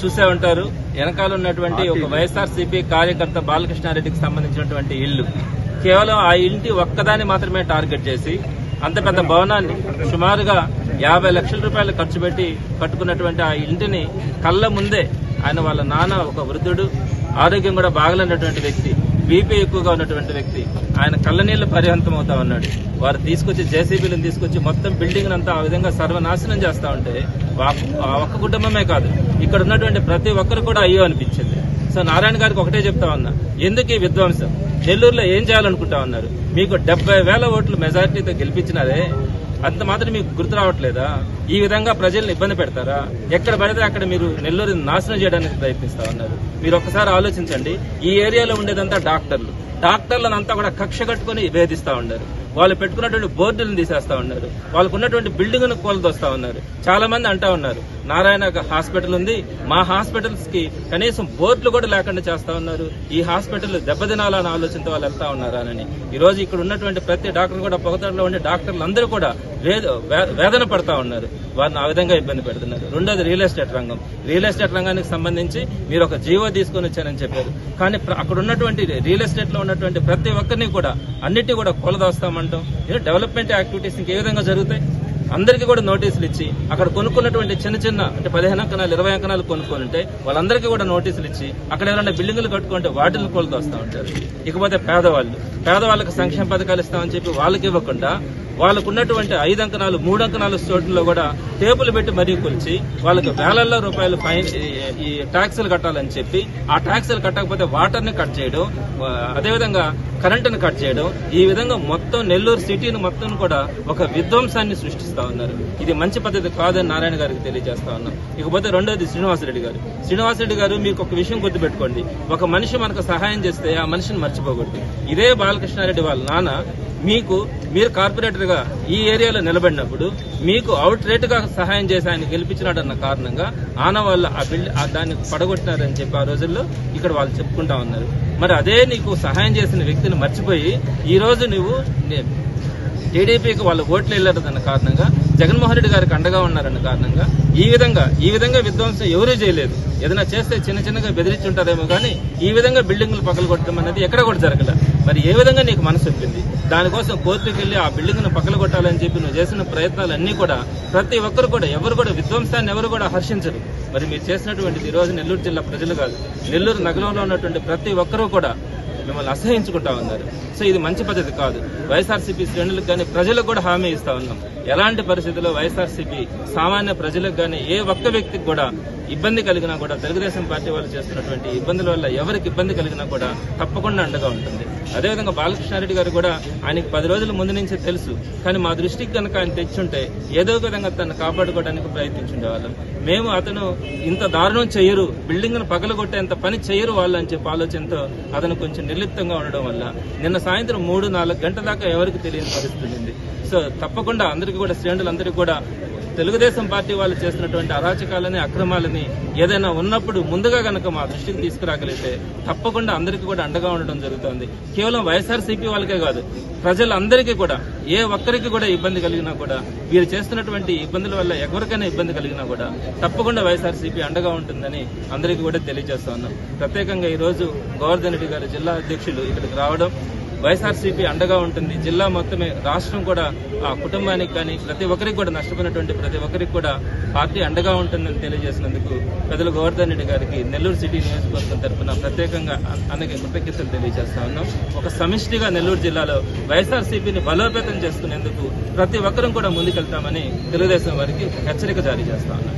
చూసే ఉంటారు. వెనకాల ఉన్నటువంటి ఒక వైఎస్ఆర్సీపీ కార్యకర్త బాలకృష్ణారెడ్డికి సంబంధించినటువంటి ఇల్లు. కేవలం ఆ ఇంటి ఒక్కదాన్ని మాత్రమే టార్గెట్ చేసి అంత పెద్ద భవనాన్ని సుమారుగా 50 లక్షల రూపాయలు ఖర్చు పెట్టి కట్టుకున్నటువంటి ఆ ఇంటిని కళ్ళ ముందే ఆయన వాళ్ళ నాన్న ఒక వృద్ధుడు, ఆరోగ్యం కూడా బాగలేనటువంటి వ్యక్తి, బీపీ ఎక్కువగా ఉన్నటువంటి వ్యక్తి, ఆయన కళ్ళనీళ్లు పరిహంతం అవుతా ఉన్నాడు. వారు తీసుకొచ్చి జేసీబీలను తీసుకొచ్చి మొత్తం బిల్డింగ్ అంతా ఆ విధంగా సర్వనాశనం చేస్తా ఉంటే ఆ ఒక్క కుటుంబమే కాదు, ఇక్కడ ఉన్నటువంటి ప్రతి ఒక్కరు కూడా అయ్యో అనిపించింది. సో నారాయణ గారికి ఒకటే చెప్తా ఉన్నా, ఎందుకు ఈ విధ్వంసం? నెల్లూరులో ఏం చేయాలనుకుంటా ఉన్నారు? మీకు 70,000 ఓట్లు మెజార్టీతో గెలిపించినారే, అంత మాత్రం మీకు గుర్తు రావట్లేదా? ఈ విధంగా ప్రజల్ని ఇబ్బంది పెడతారా? ఎక్కడ పడితే అక్కడ మీరు నెల్లూరుని నాశనం చేయడానికి ప్రయత్నిస్తా ఉన్నారు. మీరు ఒక్కసారి ఆలోచించండి. ఈ ఏరియాలో ఉండేదంతా డాక్టర్లను కూడా కక్ష కట్టుకుని వేధిస్తా ఉన్నారు. వాళ్ళు పెట్టుకున్నటువంటి బోర్డులను తీసేస్తా ఉన్నారు. వాళ్ళకు ఉన్నటువంటి బిల్డింగ్ను కూలదోస్తా ఉన్నారు. చాలా మంది అంటా ఉన్నారు, నారాయణ హాస్పిటల్ ఉంది, మా హాస్పిటల్స్ కి కనీసం బోర్డులు కూడా లేకుండా చేస్తా ఉన్నారు, ఈ హాస్పిటల్ దెబ్బతినాలన్న ఆలోచనతో వాళ్ళు వెళ్తా ఉన్నారని. ఈ రోజు ఇక్కడ ఉన్నటువంటి ప్రతి డాక్టర్ కూడా పొగతలో ఉండే డాక్టర్లు అందరూ కూడా వేదన పడతా ఉన్నారు. వారిని ఆ విధంగా ఇబ్బంది పెడుతున్నారు. రెండోది రియల్ ఎస్టేట్ రంగం. రియల్ ఎస్టేట్ రంగానికి సంబంధించి మీరు ఒక జీవో తీసుకొని వచ్చారని చెప్పారు. కానీ అక్కడ ఉన్నటువంటి రియల్ ఎస్టేట్ లో ఉన్నటువంటి ప్రతి ఒక్కరిని కూడా అన్నిటి కూడా కూలదోస్తామంటాం. డెవలప్మెంట్ యాక్టివిటీస్ ఇంకే విధంగా జరుగుతాయి? అందరికీ కూడా నోటీసులు ఇచ్చి అక్కడ కొనుక్కున్నటువంటి చిన్న అంటే 15 అంకణాలు 20 అంకణాలు కొనుక్కొని ఉంటే వాళ్ళందరికీ కూడా నోటీసులు ఇచ్చి అక్కడ ఎవరైనా బిల్డింగులు కట్టుకుంటే వాటిని కూలదోస్తా ఉంటారు. ఇకపోతే పేదవాళ్ళకి సంక్షేమ పథకాలు ఇస్తామని చెప్పి వాళ్ళకి ఇవ్వకుండా వాళ్ళకు ఉన్నటువంటి 5 అంకణాలు 3 అంకణాల చోట్లలో కూడా టేపులు పెట్టి మరీ కొలిచి వాళ్ళకి వేలల్లో రూపాయలు ఫైన్ ఈ ట్యాక్సులు కట్టాలని చెప్పి ఆ ట్యాక్సులు కట్టకపోతే వాటర్ని కట్ చేయడం, అదేవిధంగా కరెంటును కట్ చేయడం, ఈ విధంగా మొత్తం నెల్లూరు సిటీని మొత్తం కూడా ఒక విధ్వంసాన్ని సృష్టిస్తా ఉన్నారు. ఇది మంచి పద్ధతి కాదని నారాయణ గారికి తెలియజేస్తా ఉన్నాం. ఇకపోతే రెండోది శ్రీనివాసరెడ్డి గారు మీకు ఒక విషయం గుర్తుపెట్టుకోండి. ఒక మనిషి మనకు సహాయం చేస్తే ఆ మనిషిని మర్చిపోకూడదు. ఇదే బాలకృష్ణారెడ్డి వాళ్ళ నాన్న మీరు కార్పొరేటర్ గా ఈ ఏరియాలో నిలబడినప్పుడు మీకు అవుట్ రేట్ గా సహాయం చేసి ఆయన గెలిపించినాడన్న కారణంగా ఆనవాళ్ళు దాన్ని పడగొట్టినారని చెప్పి ఆ రోజుల్లో ఇక్కడ వాళ్ళు చెప్పుకుంటా ఉన్నారు. మరి అదే నీకు సహాయం చేసిన వ్యక్తిని మర్చిపోయి ఈ రోజు నువ్వు టీడీపీకి వాళ్ళు ఓట్లు వెళ్లారన్న కారణంగా, జగన్మోహన్ రెడ్డి గారికి అండగా ఉన్నారన్న కారణంగా ఈ విధంగా విధ్వంసం ఎవరూ చేయలేదు. ఏదైనా చేస్తే చిన్నగా బెదిరించి ఉంటారేమో కానీ ఈ విధంగా బిల్డింగ్లు పగలగొట్టడం అనేది ఎక్కడ కూడా జరగల. మరి ఏ విధంగా నీకు మనసు చెప్పింది? దానికోసం కోర్టుకు వెళ్లి ఆ బిల్డింగ్ ను పగలగొట్టాలని చెప్పి నువ్వు చేసిన ప్రయత్నాలన్నీ కూడా ప్రతి ఒక్కరు కూడా ఎవరు కూడా విధ్వంసాన్ని ఎవరు కూడా హర్షించరు. మరి మీరు చేసినటువంటిది ఈ రోజు నెల్లూరు జిల్లా ప్రజలు కాదు, నెల్లూరు నగరంలో ఉన్నటువంటి ప్రతి ఒక్కరూ కూడా మిమ్మల్ని అసహించుకుంటా ఉన్నారు. సో ఇది మంచి పద్ధతి కాదు. వైఎస్ఆర్సీపీ శ్రేణులకు కానీ ప్రజలకు కూడా హామీ ఇస్తా ఉన్నాం, ఎలాంటి పరిస్థితుల్లో వైఎస్ఆర్సీపీ సామాన్య ప్రజలకు కానీ ఏ ఒక్క వ్యక్తికి కూడా ఇబ్బంది కలిగినా కూడా తెలుగుదేశం పార్టీ వాళ్ళు చేస్తున్నటువంటి ఇబ్బందుల వల్ల ఎవరికి ఇబ్బంది కలిగినా కూడా తప్పకుండా అండగా ఉంటుంది. అదేవిధంగా బాలకృష్ణారెడ్డి గారు కూడా ఆయనకి 10 రోజుల ముందు నుంచే తెలుసు, కానీ మా దృష్టికి కనుక ఆయన తెచ్చుంటే ఏదో విధంగా తను కాపాడుకోవడానికి ప్రయత్నించుండేవాళ్ళం. మేము అతను ఇంత దారుణం చేయరు, బిల్డింగ్ ను పగలగొట్టేంత పని చేయరు వాళ్ళు అని చెప్పి ఆలోచనతో అతను కొంచెం నిర్లిప్తంగా ఉండడం వల్ల నిన్న సాయంత్రం 3-4 గంటల దాకా ఎవరికి తెలియని పరిస్థితి ఉంది. సో తప్పకుండా అందరికీ కూడా శ్రేణులందరికీ కూడా తెలుగుదేశం పార్టీ వాళ్ళు చేసినటువంటి అరాచకాలని అక్రమాలని ఏదైనా ఉన్నప్పుడు ముందుగా గనక మా దృష్టికి తీసుకురాగలిగితే తప్పకుండా అందరికీ కూడా అండగా ఉండడం జరుగుతుంది. కేవలం వైఎస్ఆర్సీపీ వాళ్ళకే కాదు, ప్రజలందరికీ కూడా ఏ ఒక్కరికి కూడా ఇబ్బంది కలిగినా కూడా, వీరు చేస్తున్నటువంటి ఇబ్బందుల వల్ల ఎవరికైనా ఇబ్బంది కలిగినా కూడా తప్పకుండా వైఎస్ఆర్సీపీ అండగా ఉంటుందని అందరికీ కూడా తెలియజేస్తా ఉన్నాం. ప్రత్యేకంగా ఈ రోజు గోవర్ధన్ రెడ్డి గారు జిల్లా అధ్యక్షులు ఇక్కడికి రావడం, వైఎస్ఆర్సీపీ అండగా ఉంటుంది, జిల్లా మొత్తమే రాష్ట్రం కూడా ఆ కుటుంబానికి కానీ ప్రతి ఒక్కరికి కూడా నష్టపోయినటువంటి ప్రతి ఒక్కరికి కూడా పార్టీ అండగా ఉంటుందని తెలియజేసినందుకు పెద్దలు గోవర్ధన్ రెడ్డి గారికి నెల్లూరు సిటీ నియోజకవర్గం తరఫున ప్రత్యేకంగా అన్నకి కృతజ్ఞతలు తెలియజేస్తా ఉన్నాం. ఒక సమిష్టిగా నెల్లూరు జిల్లాలో వైఎస్ఆర్సీపీని బలోపేతం చేసుకునేందుకు ప్రతి ఒక్కరూ కూడా ముందుకెళ్తామని తెలుగుదేశం వారికి హెచ్చరిక జారీ చేస్తా ఉన్నాం.